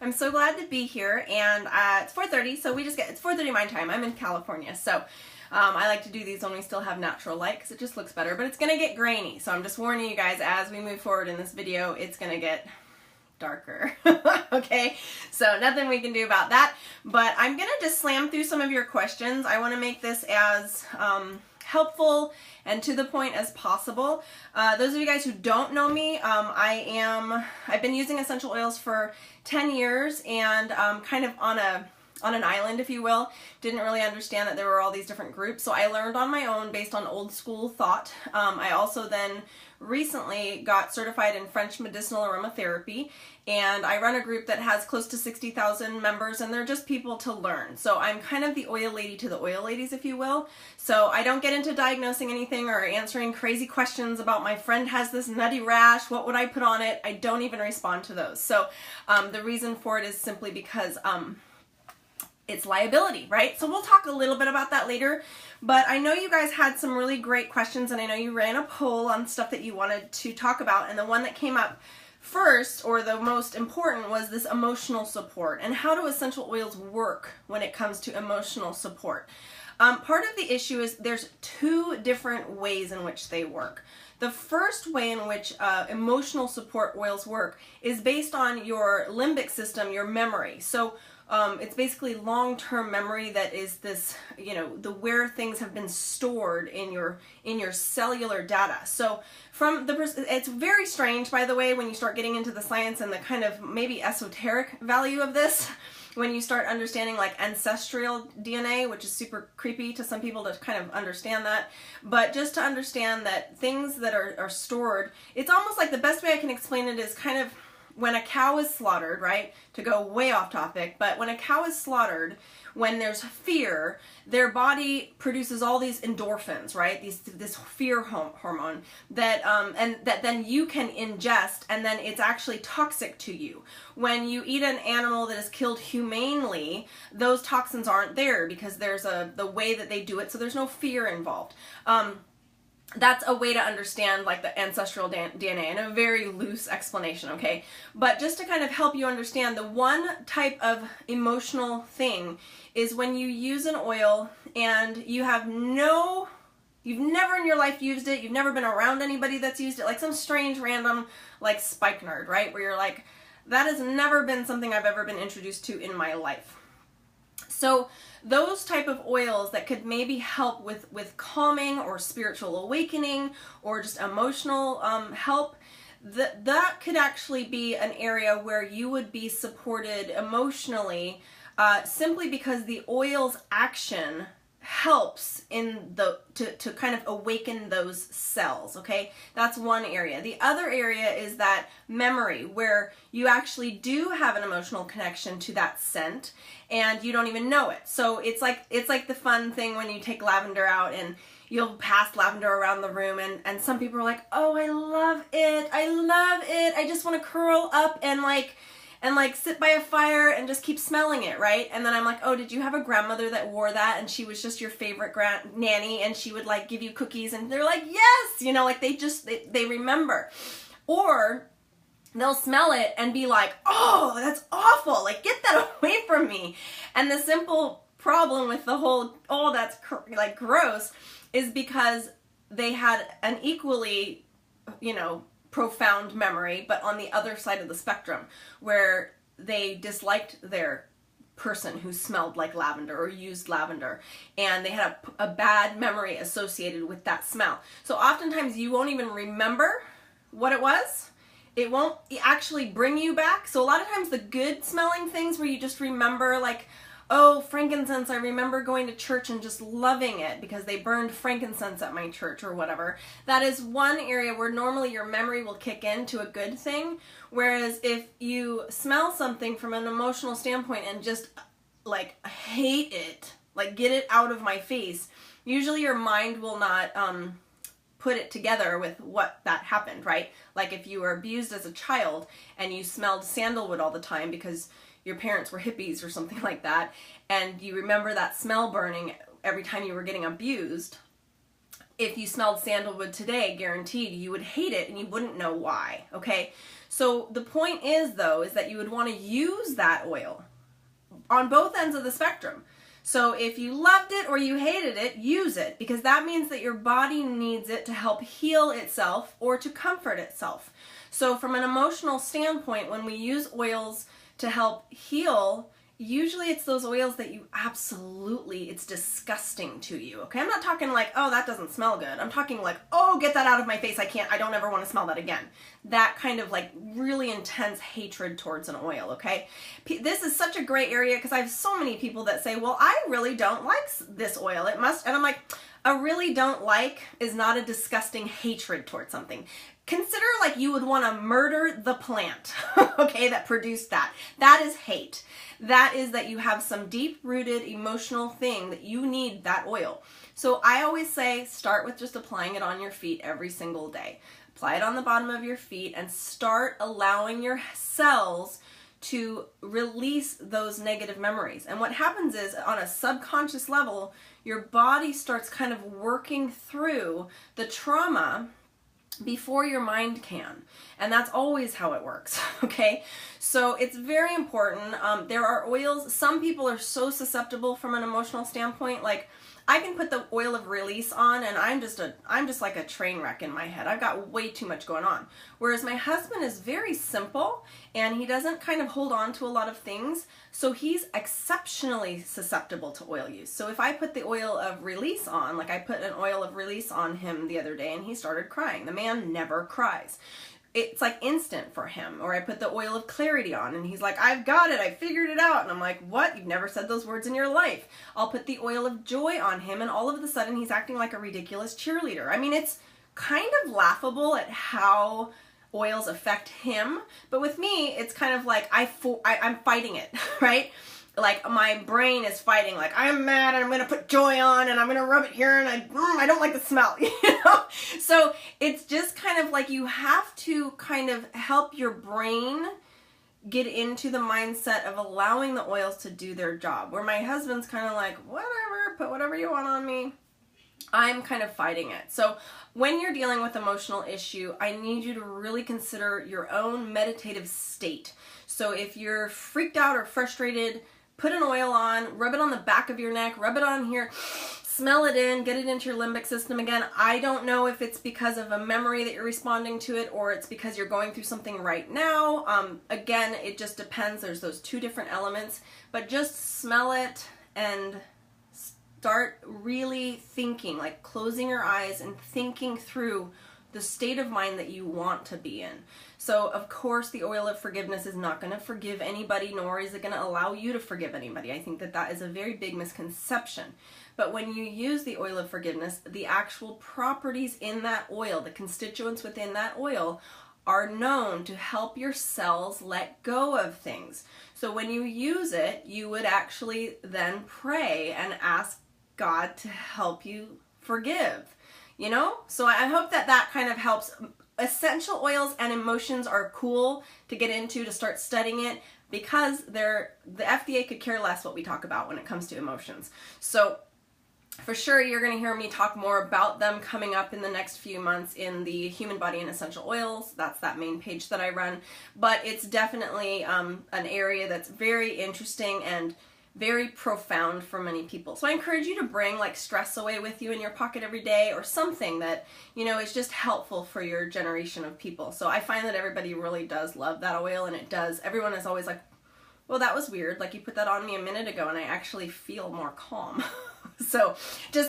I'm so glad to be here, and it's 4:30, so it's 4:30 my time. I'm in California, so I like to do these when we still have natural light because it just looks better, but it's going to get grainy, so I'm just warning you guys as we move forward in this video, it's going to get darker. Okay, so nothing we can do about that, but I'm going to just slam through some of your questions. I want to make this as helpful and to the point as possible. Those of you guys who don't know me, I've been using essential oils for 10 years and kind of on an island, if you will. Didn't really understand that there were all these different groups, so I learned on my own based on old school thought. I also then recently got certified in French medicinal aromatherapy, and I run a group that has close to 60,000 members, and they're just people to learn. So I'm kind of the oil lady to the oil ladies, if you will. So I don't get into diagnosing anything or answering crazy questions about my friend has this nutty rash, what would I put on it? I don't even respond to those. So the reason for it is simply because it's liability, right? So we'll talk a little bit about that later, but I know you guys had some really great questions, and I know you ran a poll on stuff that you wanted to talk about, and the one that came up first, or the most important, was this emotional support, and how do essential oils work when it comes to emotional support. Part of the issue is there's two different ways in which they work. The first way in which emotional support oils work is based on your limbic system, your memory. So it's basically long-term memory that is this, where things have been stored in your cellular data. So it's very strange, by the way, when you start getting into the science and the kind of maybe esoteric value of this, when you start understanding like ancestral DNA, which is super creepy to some people to kind of understand that. But just to understand that things that are stored, it's almost like the best way I can explain it is kind of when a cow is slaughtered, right, to go way off topic, but when a cow is slaughtered, when there's fear, their body produces all these endorphins, right, this fear hormone that and that then you can ingest, and then it's actually toxic to you. When you eat an animal that is killed humanely, those toxins aren't there because there's the way that they do it, so there's no fear involved. That's a way to understand like the ancestral DNA in a very loose explanation, okay? But just to kind of help you understand, the one type of emotional thing is when you use an oil and you've never in your life used it, you've never been around anybody that's used it, like some strange random like spikenard, right? Where you're like, that has never been something I've ever been introduced to in my life. So those type of oils that could maybe help with calming or spiritual awakening or just emotional help, that could actually be an area where you would be supported emotionally simply because the oil's action helps to kind of awaken those cells, okay? That's one area. The other area is that memory, where you actually do have an emotional connection to that scent and you don't even know it. So it's like the fun thing when you take lavender out and you'll pass lavender around the room, and some people are like, oh, I love it, I just want to curl up and sit by a fire and just keep smelling it, right? And then I'm like, oh, did you have a grandmother that wore that and she was just your favorite nanny and she would like give you cookies? And they're like, yes, like they remember. Or they'll smell it and be like, oh, that's awful, like get that away from me. And the simple problem with the whole, oh, that's like gross, is because they had an equally, profound memory, but on the other side of the spectrum, where they disliked their person who smelled like lavender or used lavender, and they had a bad memory associated with that smell. So oftentimes you won't even remember what it was. It won't actually bring you back. So a lot of times the good smelling things where you just remember, like, oh, frankincense, I remember going to church and just loving it because they burned frankincense at my church or whatever. That is one area where normally your memory will kick into a good thing. Whereas if you smell something from an emotional standpoint and just like hate it, like get it out of my face, usually your mind will not put it together with what that happened, right? Like if you were abused as a child and you smelled sandalwood all the time because your parents were hippies or something like that, and you remember that smell burning every time you were getting abused, if you smelled sandalwood today, guaranteed you would hate it and you wouldn't know why, okay? So the point is, though, is that you would want to use that oil on both ends of the spectrum. So if you loved it or you hated it, use it, because that means that your body needs it to help heal itself or to comfort itself. So from an emotional standpoint, when we use oils to help heal, usually it's those oils that you absolutely, it's disgusting to you, okay? I'm not talking like, oh, that doesn't smell good. I'm talking like, oh, get that out of my face. I don't ever want to smell that again. That kind of like really intense hatred towards an oil, okay? This is such a gray area because I have so many people that say, well, I really don't like this oil. It must, and I'm like, a really don't like is not a disgusting hatred towards something. Consider like you would want to murder the plant, okay, that produced that. That is hate. That is that you have some deep-rooted emotional thing that you need that oil. So I always say start with just applying it on your feet every single day. Apply it on the bottom of your feet and start allowing your cells to release those negative memories. And what happens is, on a subconscious level, your body starts kind of working through the trauma before your mind can. And that's always how it works, okay? So it's very important. There are oils, some people are so susceptible from an emotional standpoint, like I can put the oil of release on and I'm just like a train wreck in my head. I've got way too much going on. Whereas my husband is very simple and he doesn't kind of hold on to a lot of things, so he's exceptionally susceptible to oil use. So if I put the oil of release on, like I put an oil of release on him the other day and he started crying. The man never cries. It's like instant for him. Or I put the oil of clarity on and he's like, I've got it, I figured it out. And I'm like, what? You've never said those words in your life. I'll put the oil of joy on him and all of a sudden he's acting like a ridiculous cheerleader. I mean, it's kind of laughable at how oils affect him, but with me, it's kind of like I'm fighting it, right? Like my brain is fighting, like I'm mad and I'm going to put joy on and I'm going to rub it here and I don't like the smell, you know? So it's just kind of like you have to kind of help your brain get into the mindset of allowing the oils to do their job. Where my husband's kind of like, whatever, put whatever you want on me. I'm kind of fighting it. So when you're dealing with emotional issue, I need you to really consider your own meditative state. So if you're freaked out or frustrated, put an oil on, rub it on the back of your neck, rub it on here, smell it in, get it into your limbic system again. I don't know if it's because of a memory that you're responding to it or it's because you're going through something right now. Again, it just depends. There's those two different elements, but just smell it and start really thinking, like closing your eyes and thinking through the state of mind that you want to be in. So of course the oil of forgiveness is not going to forgive anybody, nor is it going to allow you to forgive anybody. I think that that is a very big misconception. But when you use the oil of forgiveness, the actual properties in that oil, the constituents within that oil, are known to help your cells let go of things. So when you use it, you would actually then pray and ask God to help you forgive. You know? So I hope that that kind of helps. Essential oils and emotions are cool to get into, to start studying it, because the FDA could care less what we talk about when it comes to emotions. So for sure you're going to hear me talk more about them coming up in the next few months in the Human Body and Essential Oils. That's that main page that I run. But it's definitely an area that's very interesting and very profound for many people. So I encourage you to bring like stress away with you in your pocket every day, or something that, you know, is just helpful for your generation of people. So I find that everybody really does love that oil, and it does. Everyone is always like, well, that was weird. Like you put that on me a minute ago and I actually feel more calm. So just